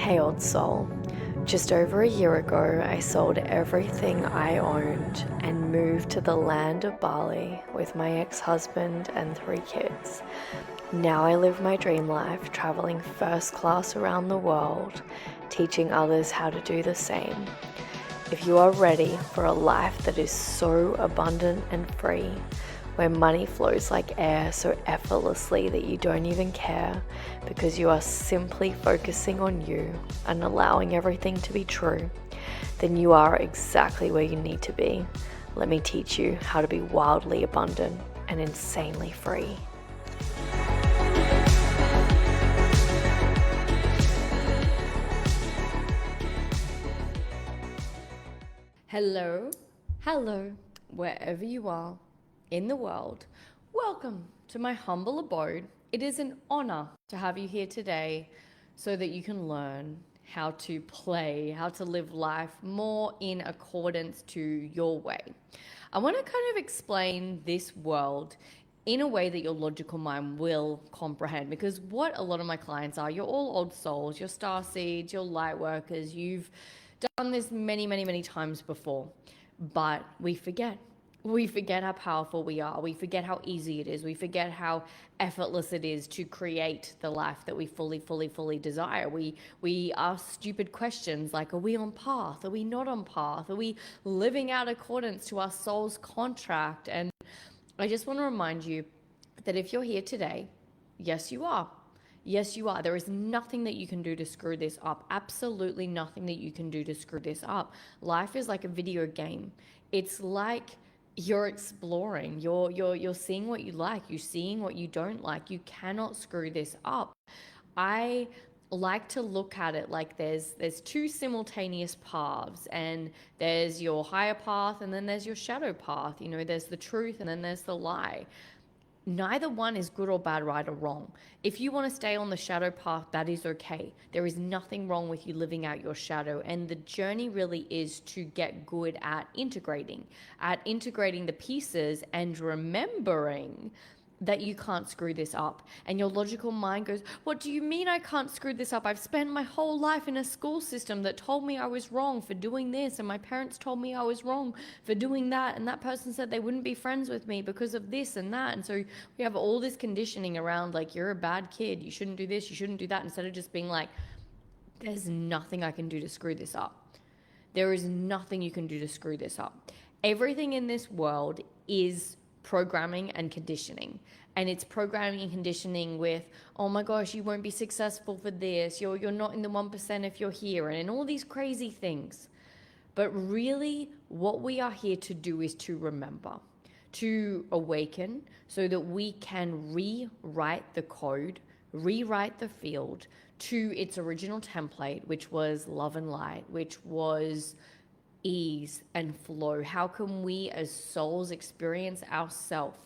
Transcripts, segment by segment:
Hey old soul, just over a year ago I sold everything I owned and moved to the land of Bali with my ex-husband and 3 kids. Now I live my dream life, traveling first class around the world, teaching others how to do the same. If you are ready for a life that is so abundant and free, where money flows like air so effortlessly that you don't even care because you are simply focusing on you and allowing everything to be true, then you are exactly where you need to be. Let me teach you how to be wildly abundant and insanely free. Hello, wherever you are in the world. Welcome to my humble abode. It is an honor to have you here today so that you can learn how to play, how to live life more in accordance to your way. I want to kind of explain this world in a way that your logical mind will comprehend, because what a lot of my clients are, you're all old souls, you're star seeds, you're light workers, you've done this many times before, but we forget. We forget how powerful we are. We forget how easy it is. We forget how effortless it is to create the life that we fully desire. We ask stupid questions like, are we on path? Are we not on path? Are we living out accordance to our soul's contract? And I just want to remind you that if you're here today, yes, you are. Yes, you are. There is nothing that you can do to screw this up. Absolutely nothing that you can do to screw this up. Life is like a video game. It's like you're exploring. You're seeing what you like. You're seeing what you don't like. You cannot screw this up. I like to look at it like there's 2 simultaneous paths, and there's your higher path and then there's your shadow path. You know, there's the truth and then there's the lie. Neither one is good or bad, right or wrong. If you want to stay on the shadow path, that is okay. There is nothing wrong with you living out your shadow. And the journey really is to get good at integrating the pieces and remembering that you can't screw this up. And your logical mind goes, what do you mean I can't screw this up? I've spent my whole life in a school system that told me I was wrong for doing this, and my parents told me I was wrong for doing that, and that person said they wouldn't be friends with me because of this and that. And so we have all this conditioning around like, you're a bad kid, you shouldn't do this, you shouldn't do that, instead of just being like, there's nothing I can do to screw this up. There is nothing you can do to screw this up. Everything in this world is programming and conditioning. And it's programming and conditioning with, oh my gosh, you won't be successful for this, you're not in the 1% if you're here, and all these crazy things. But really, what we are here to do is to remember, to awaken, so that we can rewrite the code, rewrite the field to its original template, which was love and light, which was ease and flow. How can we as souls experience ourselves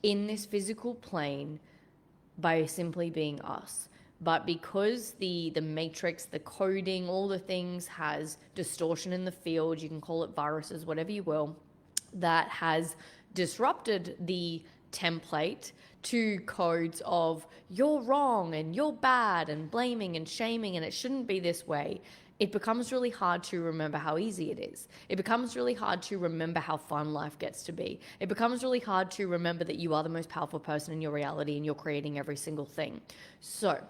in this physical plane by simply being us? But because the matrix, the coding, all the things has distortion in the field, you can call it viruses, whatever you will, that has disrupted the template to codes of you're wrong and you're bad and blaming and shaming and it shouldn't be this way. It becomes really hard to remember how easy it is. It becomes really hard to remember how fun life gets to be. It becomes really hard to remember that you are the most powerful person in your reality and you're creating every single thing. So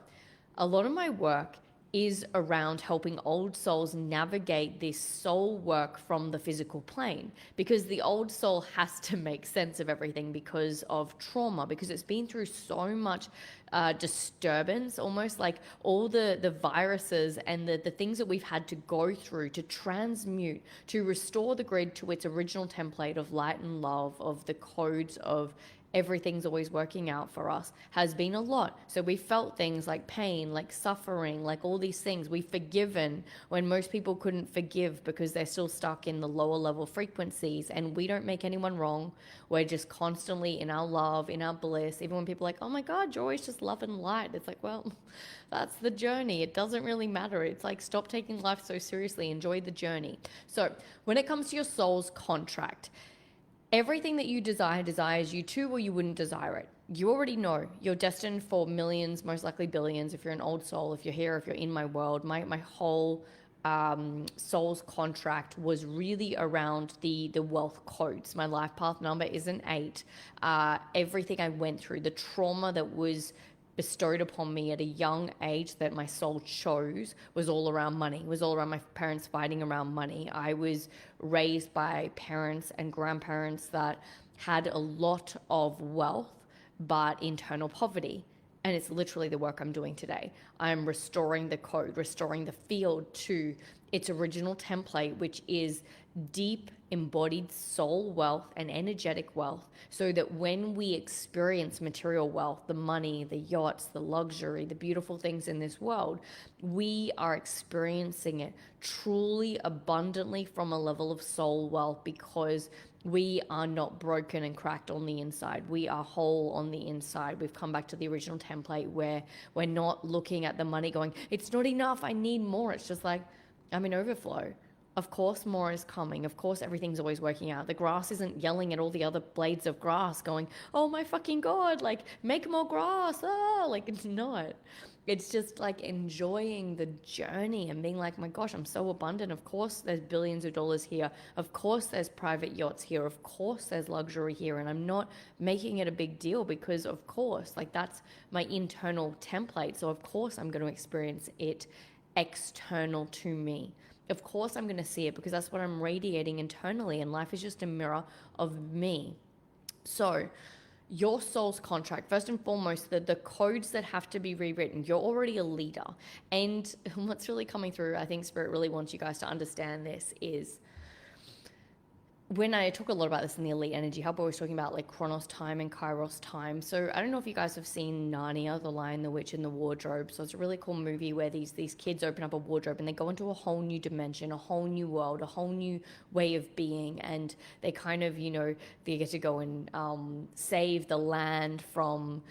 a lot of my work is around helping old souls navigate this soul work from the physical plane, because the old soul has to make sense of everything because of trauma, because it's been through so much disturbance, almost like all the viruses and the things that we've had to go through to transmute, to restore the grid to its original template of light and love, of the codes of everything's always working out for us, has been a lot. So we felt things like pain, like suffering, like all these things. We've forgiven when most people couldn't forgive because they're still stuck in the lower level frequencies. And we don't make anyone wrong. We're just constantly in our love, in our bliss. Even when people are like, oh my God, you're always just love and light. It's like, well, that's the journey. It doesn't really matter. It's like, stop taking life so seriously. Enjoy the journey. So when it comes to your soul's contract, everything that you desire desires you to, or you wouldn't desire it. you already know you're destined for millions, most likely billions. If you're an old soul, if you're here, if you're in my world, my whole soul's contract was really around the wealth codes. My life path number is an 8. Everything I went through, the trauma that was bestowed upon me at a young age that my soul chose was all around money, was all around my parents fighting around money. I was raised by parents and grandparents that had a lot of wealth but internal poverty. And it's literally the work I'm doing today. I'm restoring the code, restoring the field to its original template, which is deep embodied soul wealth and energetic wealth, so that when we experience material wealth, the money, the yachts, the luxury, the beautiful things in this world, we are experiencing it truly abundantly from a level of soul wealth, because we are not broken and cracked on the inside. We are whole on the inside. We've come back to the original template where we're not looking at the money going, it's not enough, I need more. It's just like, I'm in overflow. Of course, more is coming. Of course, everything's always working out. The grass isn't yelling at all the other blades of grass going, oh my fucking God, like, make more grass. Ah, like, it's not. It's just like enjoying the journey and being like, my gosh, I'm so abundant. Of course, there's billions of dollars here. Of course, there's private yachts here. Of course, there's luxury here. And I'm not making it a big deal because, of course, like, that's my internal template. So, of course, I'm going to experience it external to me. Of course, I'm going to see it because that's what I'm radiating internally, and life is just a mirror of me. So, your soul's contract, first and foremost, the codes that have to be rewritten, you're already a leader. And what's really coming through, I think Spirit really wants you guys to understand this, is when I talk a lot about this in the Elite Energy Hub, we're always talking about like Kronos time and Chyros time. So I don't know if you guys have seen Narnia, The Lion, the Witch, and the Wardrobe. So it's a really cool movie where these kids open up a wardrobe and they go into a whole new dimension, a whole new world, a whole new way of being. And they kind of, they get to go and save the land from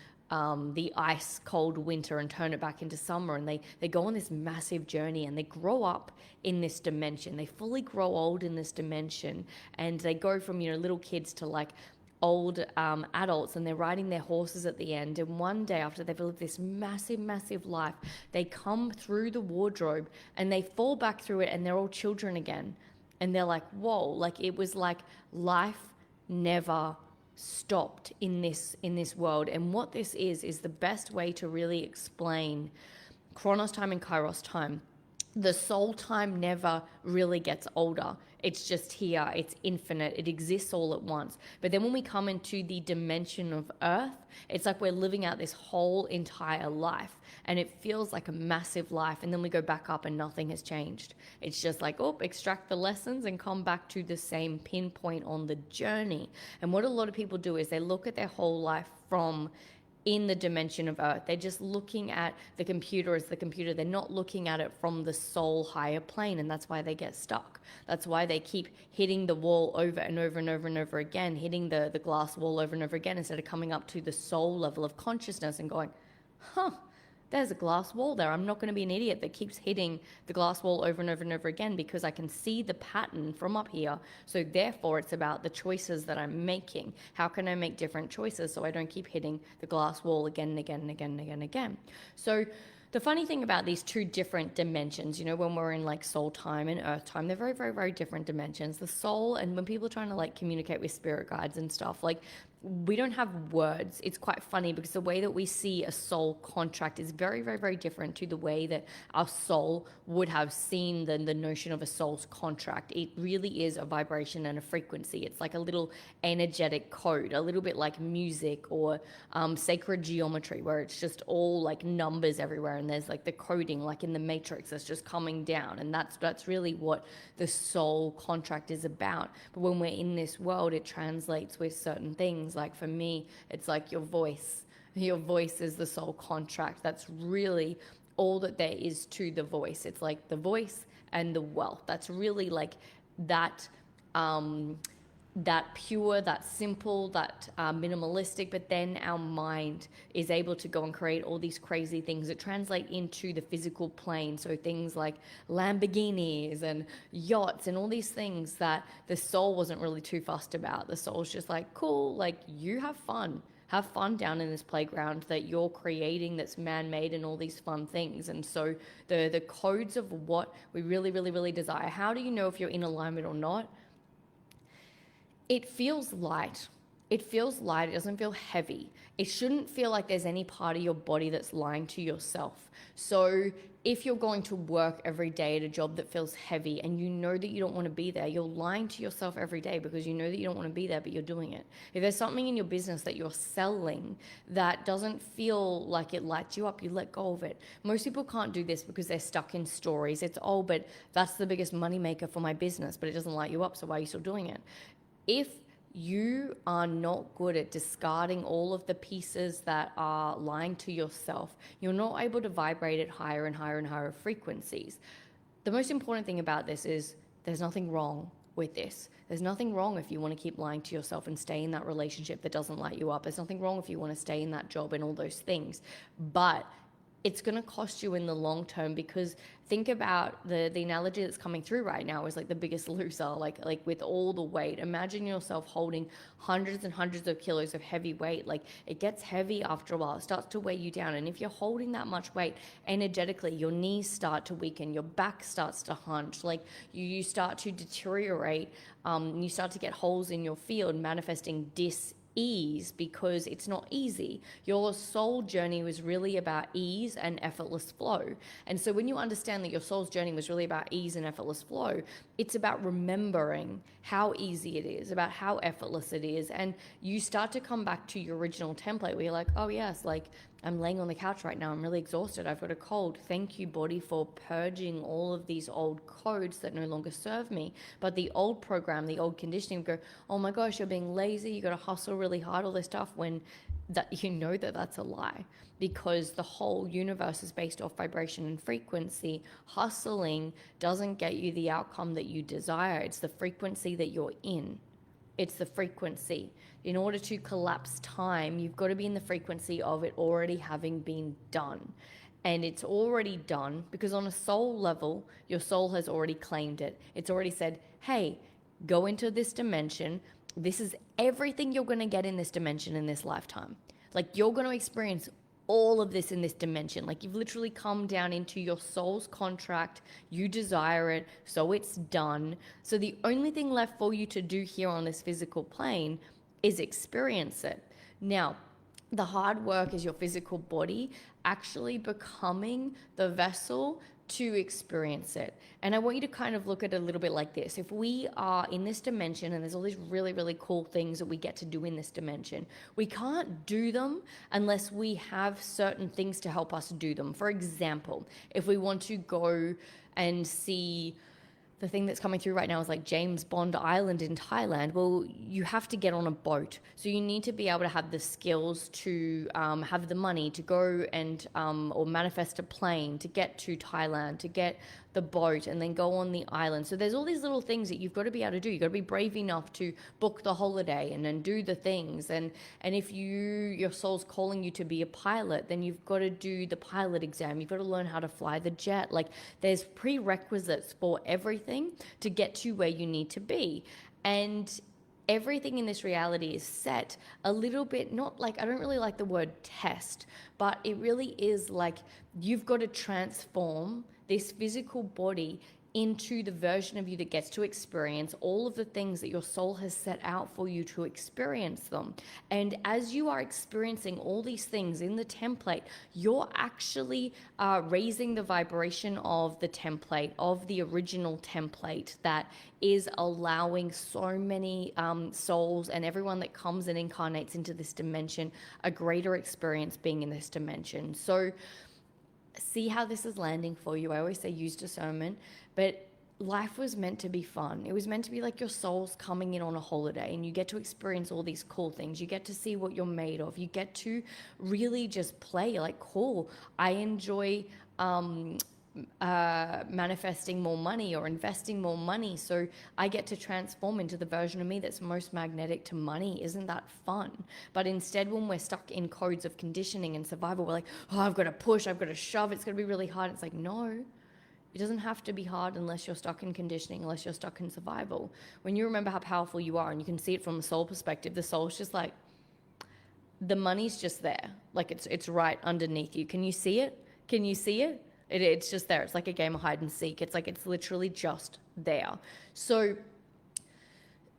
the ice cold winter and turn it back into summer, and they go on this massive journey and they grow up in this dimension. They fully grow old in this dimension, and they go from little kids to like old adults, and they're riding their horses at the end. And one day, after they've lived this massive life, they come through the wardrobe and they fall back through it, and they're all children again. And they're like, whoa, like it was like life never stopped in this world. And what this is the best way to really explain Kronos time and Chyros time. The soul time never really gets older. It's just here. It's infinite. It exists all at once. But then when we come into the dimension of Earth, it's like we're living out this whole entire life. And it feels like a massive life. And then we go back up and nothing has changed. It's just like, extract the lessons and come back to the same pinpoint on the journey. And what a lot of people do is they look at their whole life from in the dimension of Earth. They're just looking at the computer as the computer. They're not looking at it from the soul higher plane, and that's why they get stuck. That's why they keep hitting the wall over and over and over and over again, hitting the glass wall over and over again, instead of coming up to the soul level of consciousness and going, there's a glass wall there. I'm not going to be an idiot that keeps hitting the glass wall over and over and over again, because I can see the pattern from up here. So therefore, it's about the choices that I'm making. How can I make different choices so I don't keep hitting the glass wall again and again and again and again and again? So the funny thing about these two different dimensions, when we're in like soul time and earth time, they're very, very, very different dimensions. The soul, and when people are trying to like communicate with spirit guides and stuff, like we don't have words. It's quite funny because the way that we see a soul contract is very, very, very different to the way that our soul would have seen the notion of a soul's contract. It really is a vibration and a frequency. It's like a little energetic code, a little bit like music or sacred geometry, where it's just all like numbers everywhere, and there's like the coding like in the matrix that's just coming down. And that's really what the soul contract is about. But when we're in this world, it translates with certain things. Like for me, it's like your voice. Your voice is the soul contract. That's really all that there is to the voice. It's like the voice and the wealth. That's really like that that pure, that simple, that minimalistic. But then our mind is able to go and create all these crazy things that translate into the physical plane. So things like Lamborghinis and yachts and all these things that the soul wasn't really too fussed about. The soul's just like, cool, like you have fun. Have fun down in this playground that you're creating that's man-made and all these fun things. And so the codes of what we really, really, really desire, how do you know if you're in alignment or not? It feels light. It feels light. It doesn't feel heavy. It shouldn't feel like there's any part of your body that's lying to yourself. So if you're going to work every day at a job that feels heavy and you know that you don't want to be there, you're lying to yourself every day because you know that you don't want to be there, but you're doing it. If there's something in your business that you're selling that doesn't feel like it lights you up, you let go of it. Most people can't do this because they're stuck in stories. It's, oh, but that's the biggest money maker for my business, but it doesn't light you up, so why are you still doing it? If you are not good at discarding all of the pieces that are lying to yourself, you're not able to vibrate at higher and higher and higher frequencies. The most important thing about this is there's nothing wrong with this. There's nothing wrong if you want to keep lying to yourself and stay in that relationship that doesn't light you up. There's nothing wrong if you want to stay in that job and all those things. But it's going to cost you in the long term, because think about the analogy that's coming through right now is like the biggest loser, like with all the weight. Imagine yourself holding hundreds and hundreds of kilos of heavy weight. Like, it gets heavy after a while. It starts to weigh you down. And if you're holding that much weight energetically, your knees start to weaken, your back starts to hunch, like you start to deteriorate, you start to get holes in your field, manifesting ease, because it's not easy. Your soul journey was really about ease and effortless flow. And so when you understand that your soul's journey was really about ease and effortless flow, it's about remembering how easy it is, about how effortless it is. And you start to come back to your original template where you're like, oh yes, like I'm laying on the couch right now, I'm really exhausted, I've got a cold. Thank you, body, for purging all of these old codes that no longer serve me. But the old program, the old conditioning would go, oh my gosh, you're being lazy, you got to hustle really hard, all this stuff, when that, you know that that's a lie, because the whole universe is based off vibration and frequency. Hustling doesn't get you the outcome that you desire. It's the frequency that you're in. It's the frequency. In order to collapse time, you've got to be in the frequency of it already having been done. And it's already done because on a soul level, your soul has already claimed it. It's already said, hey, go into this dimension. This is everything you're going to get in this dimension in this lifetime. Like, you're going to experience all of this in this dimension. Like, you've literally come down into your soul's contract. You desire it, so it's done. So the only thing left for you to do here on this physical plane is experience it. Now, the hard work is your physical body actually becoming the vessel to experience it. And I want you to kind of look at it a little bit like this. If we are in this dimension and there's all these really, really cool things that we get to do in this dimension, we can't do them unless we have certain things to help us do them. For example, if we want to go and see, the thing that's coming through right now is like James Bond Island in Thailand. Well, you have to get on a boat. So you need to be able to have the skills to have the money to go and or manifest a plane to get to Thailand, to get the boat and then go on the island. So there's all these little things that you've got to be able to do. You've got to be brave enough to book the holiday and then do the things. And if your soul's calling you to be a pilot, then you've got to do the pilot exam. You've got to learn how to fly the jet. Like, there's prerequisites for everything to get to where you need to be. And everything in this reality is set a little bit, not like, I don't really like the word test, but it really is like you've got to transform this physical body into the version of you that gets to experience all of the things that your soul has set out for you to experience them. And as you are experiencing all these things in the template, you're actually raising the vibration of the template, of the original template that is allowing so many souls and everyone that comes and incarnates into this dimension a greater experience being in this dimension. So see how this is landing for you. I always say use discernment, but life was meant to be fun. It was meant to be like your soul's coming in on a holiday and you get to experience all these cool things. You get to see what you're made of. You get to really just play like, cool. I enjoy manifesting more money or investing more money, so I get to transform into the version of me that's most magnetic to money. Isn't that fun? But instead, when we're stuck in codes of conditioning and survival, we're like, oh, I've got to push, I've got to shove, it's going to be really hard. It's like, no, it doesn't have to be hard unless you're stuck in conditioning, unless you're stuck in survival. When you remember how powerful you are and you can see it from a soul perspective, the soul's just like, the money's just there. Like it's right underneath you. Can you see it? Can you see it? It's just there. It's like a game of hide and seek. It's like it's literally just there. So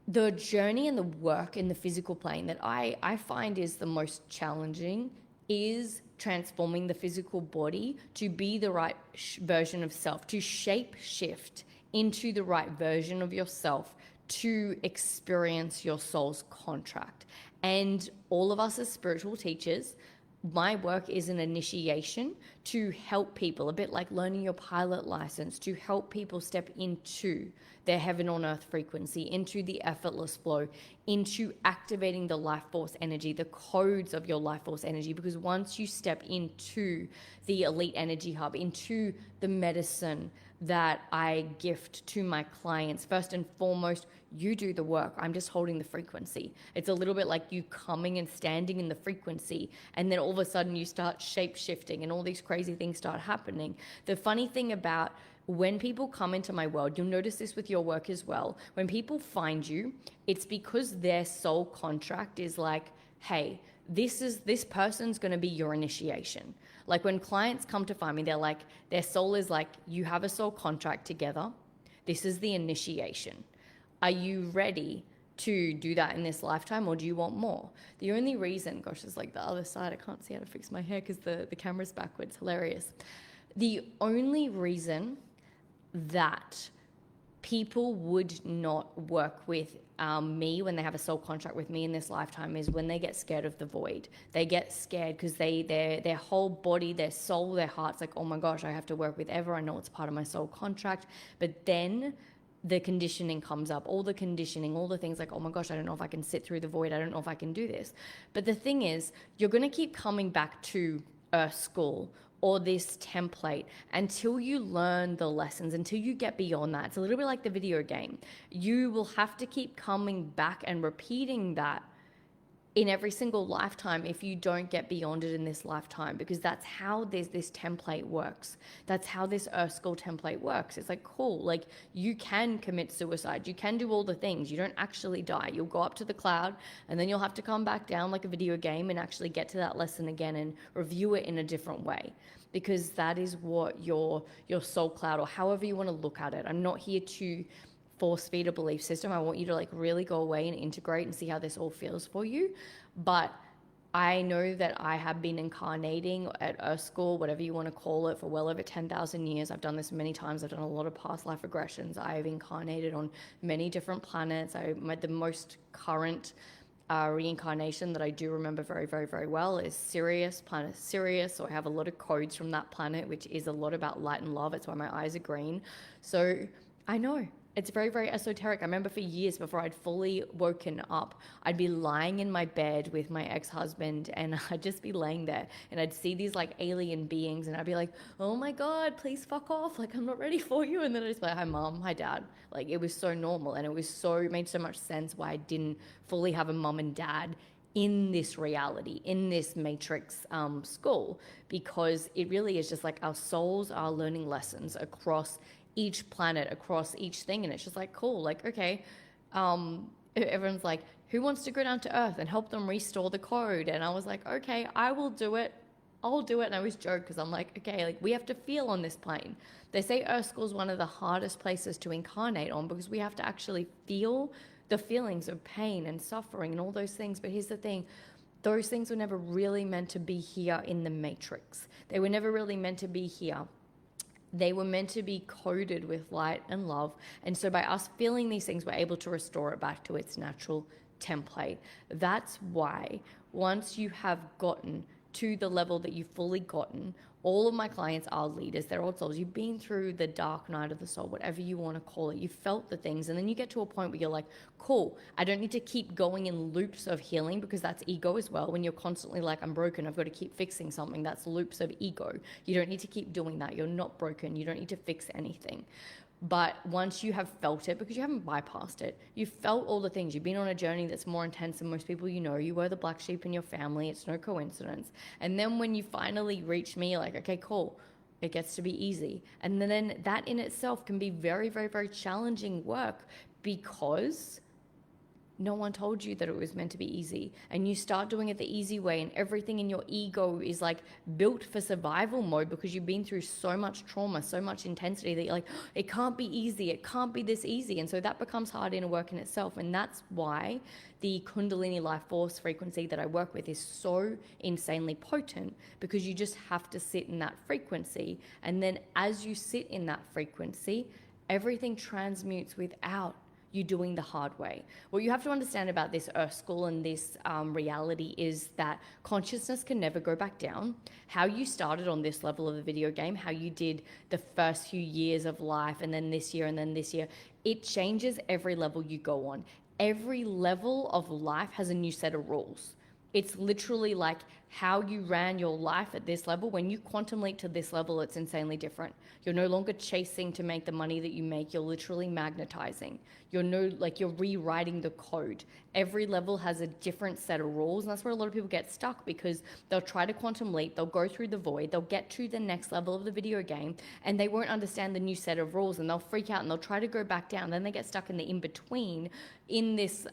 the journey and the work in the physical plane that I find is the most challenging is transforming the physical body to be the right version of self, to shape shift into the right version of yourself, to experience your soul's contract. And all of us as spiritual teachers, my work is an initiation to help people, a bit like learning your pilot license, to help people step into their heaven on earth frequency, into the effortless flow, into activating the life force energy, the codes of your life force energy. Because once you step into the elite energy hub, into the medicine that I gift to my clients, first and foremost, you do the work. I'm just holding the frequency. It's a little bit like you coming and standing in the frequency, and then all of a sudden you start shape shifting and all these crazy things start happening. The funny thing about when people come into my world, you'll notice this with your work as well. When people find you, it's because their soul contract is like, hey, this person's going to be your initiation. Like when clients come to find me, they're like, their soul is like, you have a soul contract together. This is the initiation. Are you ready to do that in this lifetime, or do you want more? The only reason, gosh, it's like the other side. I can't see how to fix my hair because the camera's backwards. Hilarious. The only reason that people would not work with me when they have a soul contract with me in this lifetime is when they get scared of the void. They get scared because their whole body, their soul, their heart's like, oh my gosh, I have to work with Eva. I know it's part of my soul contract. But then the conditioning comes up, all the conditioning, all the things like, oh my gosh, I don't know if I can sit through the void. I don't know if I can do this. But the thing is, you're going to keep coming back to Earth School or this template until you learn the lessons, until you get beyond that. It's a little bit like the video game. You will have to keep coming back and repeating that in every single lifetime if you don't get beyond it in this lifetime, because that's how this template works. That's how this Earth School template works. It's like, cool, like you can commit suicide. You can do all the things. You don't actually die. You'll go up to the cloud and then you'll have to come back down like a video game and actually get to that lesson again and review it in a different way, because that is what your soul cloud, or however you want to look at it. I'm not here to force feed a belief system. I want you to like really go away and integrate and see how this all feels for you. But I know that I have been incarnating at Earth School, whatever you want to call it, for well over 10,000 years. I've done this many times. I've done a lot of past life regressions. I've incarnated on many different planets. The most current reincarnation that I do remember very, very, very well is Sirius, planet Sirius. So I have a lot of codes from that planet, which is a lot about light and love. It's why my eyes are green. So I know. It's very, very esoteric. I remember for years before I'd fully woken up, I'd be lying in my bed with my ex-husband and I'd just be laying there and I'd see these like alien beings and I'd be like, oh my God, please fuck off. Like, I'm not ready for you. And then I'd just be like, hi mom, hi dad. Like, it was so normal and it made so much sense why I didn't fully have a mom and dad in this reality, in this matrix school, because it really is just like our souls are learning lessons across each planet, across each thing. And it's just like, cool, like, okay, everyone's like, who wants to go down to Earth and help them restore the code? And I was like, okay, I will do it. I'll do it. And I always joke because I'm like, okay, like we have to feel on this plane. They say Earth School is one of the hardest places to incarnate on because we have to actually feel the feelings of pain and suffering and all those things. But here's the thing. Those things were never really meant to be here in the matrix. They were never really meant to be here. They were meant to be coded with light and love. And so by us feeling these things, we're able to restore it back to its natural template. That's why once you have gotten to the level that you've fully gotten, all of my clients are leaders. They're old souls. You've been through the dark night of the soul, whatever you want to call it. You felt the things. And then you get to a point where you're like, cool, I don't need to keep going in loops of healing, because that's ego as well. When you're constantly like, I'm broken, I've got to keep fixing something. That's loops of ego. You don't need to keep doing that. You're not broken. You don't need to fix anything. But once you have felt it, because you haven't bypassed it, you've felt all the things. You've been on a journey that's more intense than most people you know. You were the black sheep in your family. It's no coincidence. And then when you finally reach me, you're like, okay, cool. It gets to be easy. And then that in itself can be very, very, very challenging work, because No one told you that it was meant to be easy. And you start doing it the easy way, and everything in your ego is like built for survival mode because you've been through so much trauma, so much intensity that you're like, oh, it can't be easy. It can't be this easy. And so that becomes hard inner work in itself. And that's why the Kundalini life force frequency that I work with is so insanely potent, because you just have to sit in that frequency. And then as you sit in that frequency, everything transmutes without you doing the hard way. What you have to understand about this earth school and this reality is that consciousness can never go back down. How you started on this level of the video game, how you did the first few years of life, and then this year, and then this year, it changes every level you go on. Every level of life has a new set of rules. It's literally like how you ran your life at this level. When you quantum leap to this level, it's insanely different. You're no longer chasing to make the money that you make. You're literally magnetizing. You're rewriting the code. Every level has a different set of rules. And that's where a lot of people get stuck, because they'll try to quantum leap. They'll go through the void. They'll get to the next level of the video game, and they won't understand the new set of rules, and they'll freak out and they'll try to go back down. Then they get stuck in the in-between, in this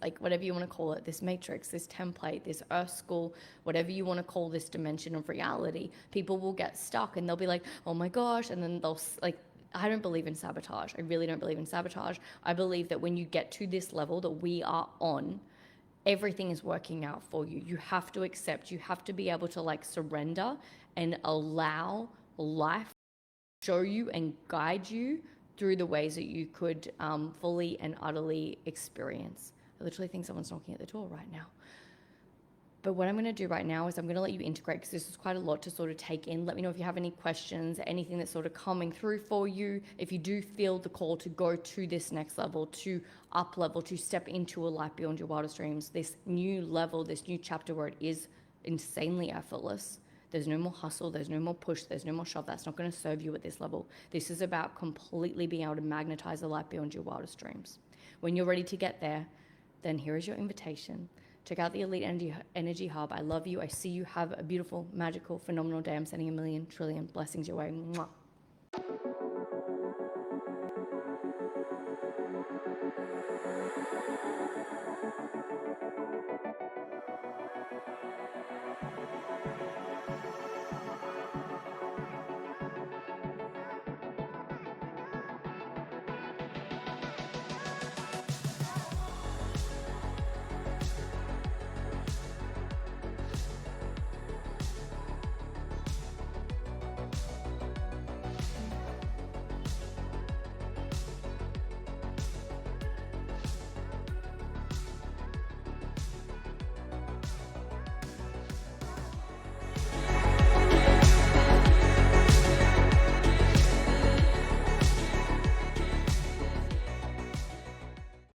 like, whatever you want to call it, this matrix, this template, this earth school, whatever you want to call this dimension of reality. People will get stuck and they'll be like, oh my gosh. And then they'll like, I don't believe in sabotage. I really don't believe in sabotage. I believe that when you get to this level that we are on, everything is working out for you. You have to accept, you have to be able to like surrender and allow life to show you and guide you through the ways that you could fully and utterly experience. I literally think someone's knocking at the door right now. But what I'm going to do right now is I'm going to let you integrate, because this is quite a lot to sort of take in. Let me know if you have any questions, anything that's sort of coming through for you. If you do feel the call to go to this next level, to up level, to step into a life beyond your wildest dreams, this new level, this new chapter where it is insanely effortless. There's no more hustle, there's no more push, there's no more shove. That's not going to serve you at this level. This is about completely being able to magnetize the life beyond your wildest dreams. When you're ready to get there, then here is your invitation. Check out the Elite Energy Hub. I love you. I see you. Have a beautiful, magical, phenomenal day. I'm sending 1,000,000,000,000,000,000 blessings your way. Mwah.